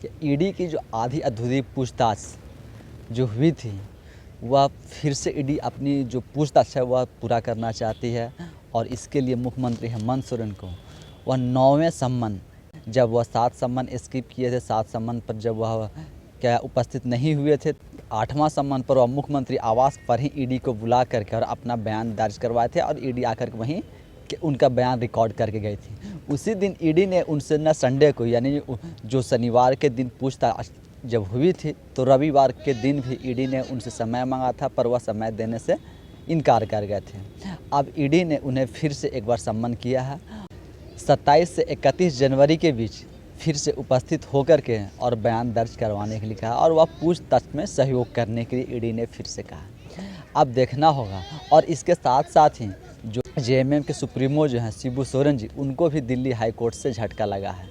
कि ईडी की जो आधी अधूरी पूछताछ जो हुई थी, वह फिर से ईडी अपनी जो पूछताछ है वह पूरा करना चाहती है। और इसके लिए मुख्यमंत्री हेमंत सोरेन को वह 9वें सम्मन, जब वह 7 सम्मन स्किप किए थे, 7 सम्मन पर जब वह क्या उपस्थित नहीं हुए थे, 8वां सम्मन पर वह मुख्यमंत्री आवास पर ही ईडी को बुला करके और अपना बयान दर्ज करवाए थे और ईडी आकर के वहीं कि उनका बयान रिकॉर्ड करके गई थी। उसी दिन ईडी ने उनसे न संडे को, यानी जो शनिवार के दिन पूछताछ जब हुई थी, तो रविवार के दिन भी ईडी ने उनसे समय मांगा था, पर वह समय देने से इनकार कर गए थे। अब ईडी ने उन्हें फिर से एक बार सम्मन किया है। 27 से 31 जनवरी के बीच फिर से उपस्थित होकर के और बयान दर्ज करवाने के लिए कहा और वह पूछताछ में सहयोग करने के लिए ईडी ने फिर से कहा। अब देखना होगा। और इसके साथ साथ ही जो जेएमएम के सुप्रीमो जो हैं शिबू सोरेन जी, उनको भी दिल्ली हाई कोर्ट से झटका लगा है।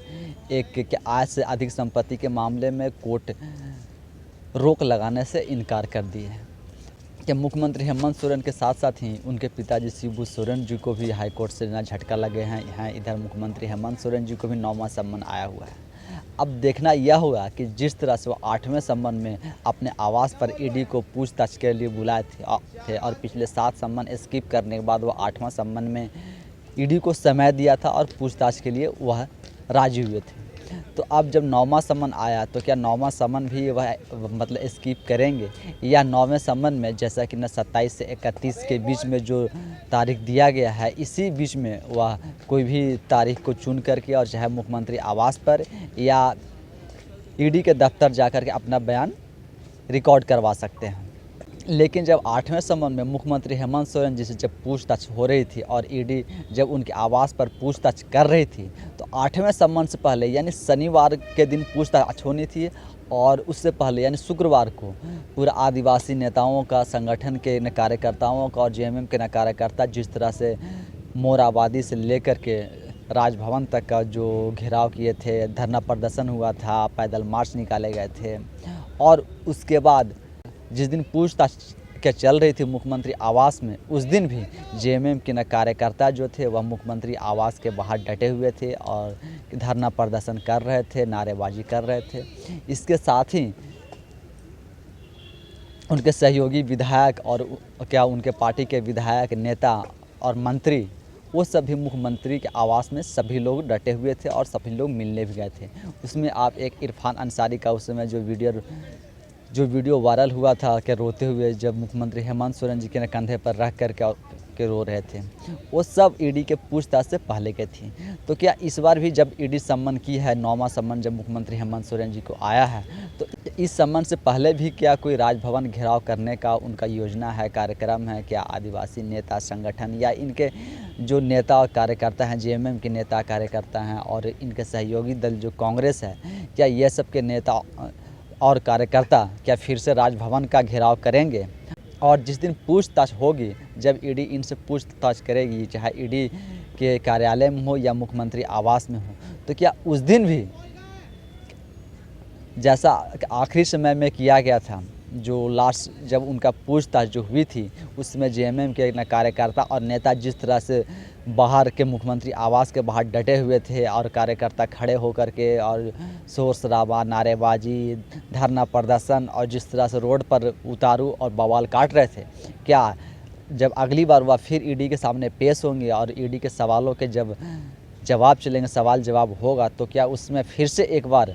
एक कि आय से अधिक संपत्ति के मामले में कोर्ट रोक लगाने से इनकार कर दी है कि मुख्यमंत्री हेमंत सोरेन के साथ साथ ही उनके पिताजी शिबू सोरेन जी को भी हाई कोर्ट से ना झटका लगे हैं। इधर मुख्यमंत्री हेमंत सोरेन जी को भी 9वां सम्मन आया हुआ है। अब देखना यह होगा कि जिस तरह से वो 8वें सम्मन में अपने आवास पर ईडी को पूछताछ के लिए बुलाए थे और पिछले 7 सम्मन स्किप करने के बाद वो 8वां सम्मन में ईडी को समय दिया था और पूछताछ के लिए वह राजी हुए थे। तो अब जब 9वां सम्मन आया तो क्या 9वां सम्मन भी वह मतलब स्किप करेंगे, या 9वें सम्मन में जैसा कि 27 से 31 के बीच में जो तारीख दिया गया है, इसी बीच में वह कोई भी तारीख को चुन करके और चाहे मुख्यमंत्री आवास पर या ईडी के दफ्तर जाकर के अपना बयान रिकॉर्ड करवा सकते हैं। लेकिन जब 8वें सम्मन में मुख्यमंत्री हेमंत सोरेन जी से जब पूछताछ हो रही थी और ईडी जब उनके आवास पर पूछताछ कर रही थी, तो 8वें सम्मन से पहले यानी शनिवार के दिन पूछताछ होनी थी और उससे पहले यानी शुक्रवार को पूरा आदिवासी नेताओं का, संगठन के कार्यकर्ताओं का और जेएमएम के कार्यकर्ता जिस तरह से मोराबादी से लेकर के राजभवन तक का जो घेराव किए थे, धरना प्रदर्शन हुआ था, पैदल मार्च निकाले गए थे। और उसके बाद जिस दिन पूछताछ के चल रही थी मुख्यमंत्री आवास में, उस दिन भी जेएमएम के कार्यकर्ता जो थे वह मुख्यमंत्री आवास के बाहर डटे हुए थे और धरना प्रदर्शन कर रहे थे, नारेबाजी कर रहे थे। इसके साथ ही उनके सहयोगी विधायक और क्या उनके पार्टी के विधायक, नेता और मंत्री, वो सभी मुख्यमंत्री के आवास में सभी लोग डटे हुए थे और सभी लोग मिलने भी गए थे। उसमें आप एक इरफान अंसारी का उस समय जो वीडियो वायरल हुआ था कि रोते हुए जब मुख्यमंत्री हेमंत सोरेन जी के कंधे पर रख कर के रो रहे थे, वो सब ईडी के पूछताछ से पहले के थी। तो क्या इस बार भी जब ईडी सम्मन की है, 9वां सम्मन जब मुख्यमंत्री हेमंत सोरेन जी को आया है, तो इस सम्मन से पहले भी क्या कोई राजभवन घेराव करने का उनका योजना है, कार्यक्रम है? क्या आदिवासी नेता संगठन या इनके जो नेता और कार्यकर्ता हैं, जेएमएम के नेता कार्यकर्ता हैं और इनके सहयोगी दल जो कांग्रेस है, क्या ये सब के नेता और कार्यकर्ता क्या फिर से राजभवन का घेराव करेंगे? और जिस दिन पूछताछ होगी, जब ईडी इनसे पूछताछ करेगी, चाहे ईडी के कार्यालय में हो या मुख्यमंत्री आवास में हो, तो क्या उस दिन भी जैसा आखिरी समय में किया गया था, जो लास्ट जब उनका पूछताछ जो हुई थी, उसमें जेएमएम के कार्यकर्ता और नेता जिस तरह से बाहर के मुख्यमंत्री आवास के बाहर डटे हुए थे और कार्यकर्ता खड़े होकर के और शोर शराबा, नारेबाजी, धरना प्रदर्शन और जिस तरह से रोड पर उतारू और बवाल काट रहे थे, क्या जब अगली बार वह फिर ईडी के सामने पेश होंगे और ईडी के सवालों के जब जवाब चलेंगे, सवाल जवाब होगा, तो क्या उसमें फिर से एक बार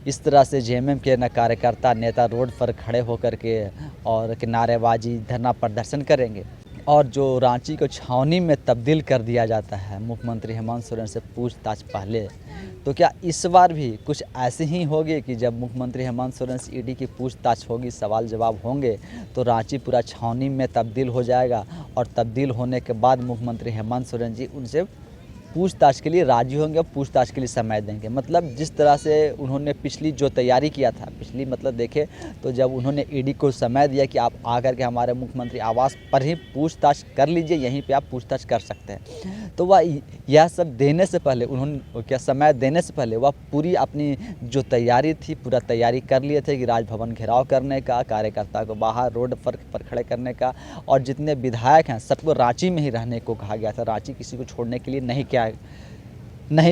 इस तरह से जेएमएम के कार्यकर्ता, नेता रोड पर खड़े होकर के और नारेबाजी, धरना प्रदर्शन करेंगे? और जो रांची को छावनी में तब्दील कर दिया जाता है मुख्यमंत्री हेमंत सोरेन से पूछताछ पहले, तो क्या इस बार भी कुछ ऐसे ही होगी कि जब मुख्यमंत्री हेमंत सोरेन से ईडी की पूछताछ होगी, सवाल जवाब होंगे, तो रांची पूरा छावनी में तब्दील हो जाएगा और तब्दील होने के बाद मुख्यमंत्री हेमंत सोरेन जी उनसे पूछताछ के लिए राजी होंगे और पूछताछ के लिए समय देंगे? मतलब जिस तरह से उन्होंने पिछली जो तैयारी किया था, पिछली मतलब देखें तो जब उन्होंने ईडी को समय दिया कि आप आकर के हमारे मुख्यमंत्री आवास पर ही पूछताछ कर लीजिए, यहीं पे आप पूछताछ कर सकते हैं, तो वह यह सब देने से पहले उन्होंने क्या समय देने से पहले वह पूरी अपनी जो तैयारी थी, पूरा तैयारी कर लिए थे कि राजभवन घेराव करने का, कार्यकर्ता को बाहर रोड पर खड़े करने का, और जितने विधायक हैं सबको रांची में ही रहने को कहा गया था, रांची किसी को छोड़ने के लिए नहीं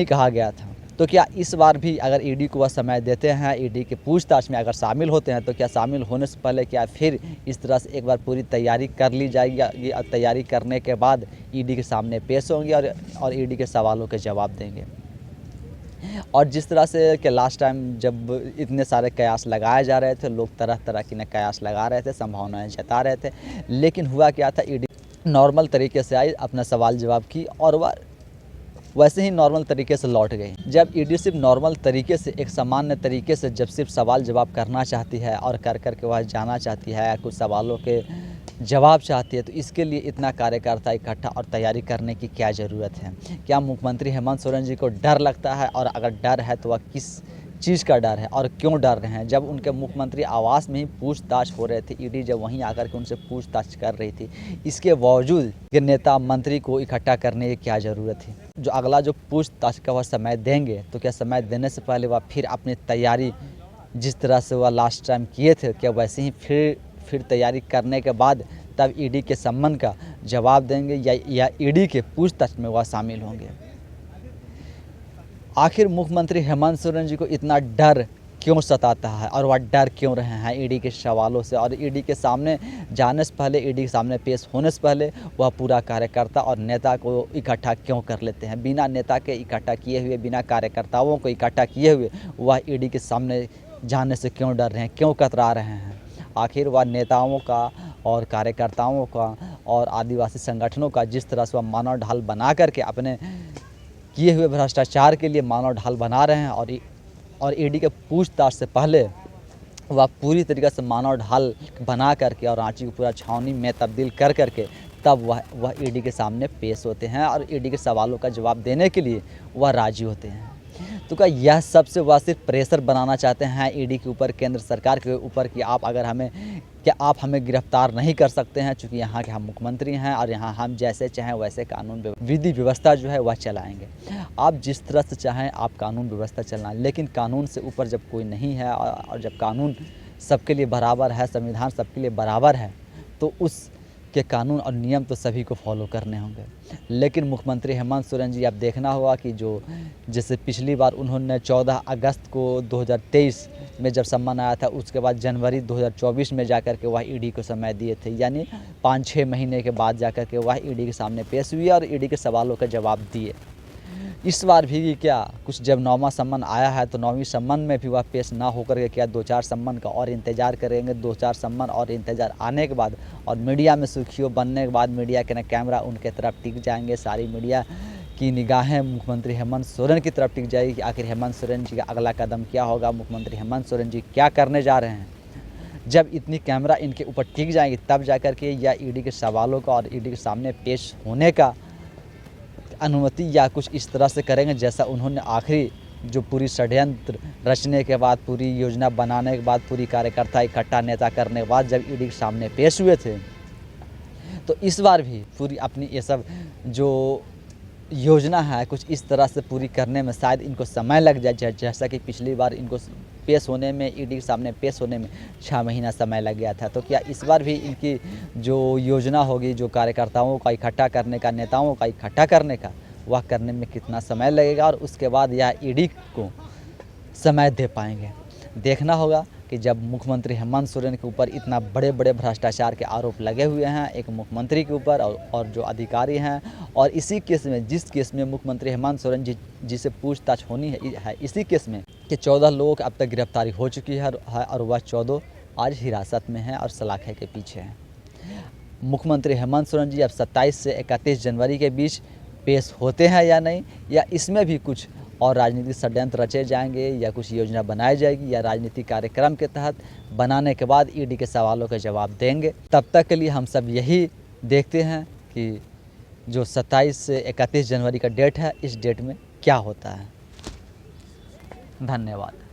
कहा गया था। तो क्या इस बार भी अगर ईडी को वह समय देते हैं, ईडी के पूछताछ में अगर शामिल होते हैं, तो क्या शामिल होने से पहले क्या फिर इस तरह से एक बार पूरी तैयारी कर ली जाएगी, या तैयारी करने के बाद ईडी के सामने पेश होंगे और ईडी के सवालों के जवाब देंगे। और जिस तरह से कि लास्ट टाइम जब इतने सारे कयास लगाए जा रहे थे, लोग तरह तरह की कयास लगा रहे थे, संभावनाएं जता रहे थे, लेकिन हुआ क्या था, ईडी नॉर्मल तरीके से आई, अपना सवाल जवाब की और वह वैसे ही नॉर्मल तरीके से लौट गई। जब ईडी सिर्फ नॉर्मल तरीके से, एक सामान्य तरीके से जब सिर्फ सवाल जवाब करना चाहती है और कर के वह जाना चाहती है, कुछ सवालों के जवाब चाहती है, तो इसके लिए इतना कार्यकर्ता इकट्ठा और तैयारी करने की क्या ज़रूरत है? क्या मुख्यमंत्री हेमंत सोरेन जी को डर लगता है? और अगर डर है तो वह किस चीज़ का डर है और क्यों डर रहे हैं? जब उनके मुख्यमंत्री आवास में ही पूछताछ हो रहे थे, ईडी जब वहीं आकर के उनसे पूछताछ कर रही थी, इसके बावजूद कि नेता मंत्री को इकट्ठा करने की क्या ज़रूरत थी? जो अगला जो पूछताछ का वह समय देंगे, तो क्या समय देने से पहले वह फिर अपनी तैयारी जिस तरह से वह लास्ट टाइम किए थे, क्या वैसे ही फिर तैयारी करने के बाद तब ईडी के सम्मन का जवाब देंगे, या ईडी के पूछताछ में वह शामिल होंगे? आखिर मुख्यमंत्री हेमंत सोरेन जी को इतना डर क्यों सताता है और वह डर क्यों रहे हैं ईडी के सवालों से? और ईडी के सामने जाने से पहले, ईडी के सामने पेश होने से पहले वह पूरा कार्यकर्ता और नेता को इकट्ठा क्यों कर लेते हैं? बिना नेता के इकट्ठा किए हुए, बिना कार्यकर्ताओं को इकट्ठा किए हुए वह ईडी के सामने जाने से क्यों डर रहे हैं, क्यों कतरा रहे हैं? आखिर वह नेताओं का और कार्यकर्ताओं का और आदिवासी संगठनों का जिस तरह से वह मानव ढाल बना करके अपने किए हुए भ्रष्टाचार के लिए मानव ढाल बना रहे हैं, और ईडी के पूछताछ से पहले वह पूरी तरीके से मानव ढाल बना करके और रांची को पूरा छावनी में तब्दील कर करके तब वह ईडी के सामने पेश होते हैं और ईडी के सवालों का जवाब देने के लिए वह राजी होते हैं। तो क्या यह सबसे वह सिर्फ प्रेशर बनाना चाहते हैं ईडी के ऊपर, केंद्र सरकार के ऊपर, कि आप हमें गिरफ्तार नहीं कर सकते हैं, चूँकि यहाँ के हम मुख्यमंत्री हैं और यहाँ हम जैसे चाहें वैसे कानून विधि व्यवस्था जो है वह चलाएंगे। आप जिस तरह से चाहें आप कानून व्यवस्था चलाएं, लेकिन कानून से ऊपर जब कोई नहीं है और जब कानून सबके लिए बराबर है, संविधान सबके लिए बराबर है, तो उस के कानून और नियम तो सभी को फॉलो करने होंगे। लेकिन मुख्यमंत्री हेमंत सोरेन जी, आप देखना होगा कि जैसे पिछली बार उन्होंने 14 अगस्त को 2023 में जब सम्मन आया था, उसके बाद जनवरी 2024 में जाकर के वह ईडी को समय दिए थे, यानी 5-6 महीने के बाद जाकर के वह ईडी के सामने पेश हुई और ईडी के सवालों का जवाब दिए। इस बार भी क्या कुछ जब 9वां सम्मन आया है, तो 9वीं सम्मन में भी वह पेश ना होकर के क्या 2-4 सम्मन का और इंतज़ार करेंगे? 2-4 सम्मन और इंतज़ार आने के बाद और मीडिया में सुर्खियों बनने के बाद मीडिया के कैमरा उनके तरफ टिक जाएंगे, सारी मीडिया की निगाहें मुख्यमंत्री हेमंत सोरेन की तरफ टिक जाएगी कि आखिर हेमंत सोरेन जी का अगला कदम क्या होगा, मुख्यमंत्री हेमंत सोरेन जी क्या करने जा रहे हैं। जब इतनी कैमरा इनके ऊपर टिक जाएंगी, तब जाकर के या ईडी के सवालों का और ईडी के सामने पेश होने का अनुमति या कुछ इस तरह से करेंगे, जैसा उन्होंने आखिरी जो पूरी षड्यंत्र रचने के बाद, पूरी योजना बनाने के बाद, पूरी कार्यकर्ता इकट्ठा नेता करने के बाद जब ईडी के सामने पेश हुए थे, तो इस बार भी पूरी अपनी ये सब जो योजना है कुछ इस तरह से पूरी करने में शायद इनको समय लग जाए, जैसा कि पिछली बार इनको पेश होने में, ईडी के सामने पेश होने में 6 महीना समय लग गया था। तो क्या इस बार भी इनकी जो योजना होगी, जो कार्यकर्ताओं का इकट्ठा करने का, नेताओं का इकट्ठा करने का, वह करने में कितना समय लगेगा और उसके बाद यह ईडी को समय दे पाएंगे? देखना होगा कि जब मुख्यमंत्री हेमंत सोरेन के ऊपर इतना बड़े बड़े भ्रष्टाचार के आरोप लगे हुए हैं, एक मुख्यमंत्री के ऊपर और जो अधिकारी हैं, और इसी केस में, जिस केस में मुख्यमंत्री हेमंत सोरेन जी से पूछताछ होनी है, इसी केस में कि 14 लोगों की अब तक गिरफ्तारी हो चुकी है और वह 14 आज हिरासत में हैं और सलाखे के पीछे हैं। मुख्यमंत्री हेमंत सोरेन जी अब 27 से 31 जनवरी के बीच पेश होते हैं या नहीं, या इसमें भी कुछ और राजनीतिक षड्यंत्र रचे जाएंगे, या कुछ योजना बनाई जाएगी, या राजनीतिक कार्यक्रम के तहत बनाने के बाद ईडी के सवालों का जवाब देंगे। तब तक के लिए हम सब यही देखते हैं कि जो 27 से 31 जनवरी का डेट है, इस डेट में क्या होता है। धन्यवाद।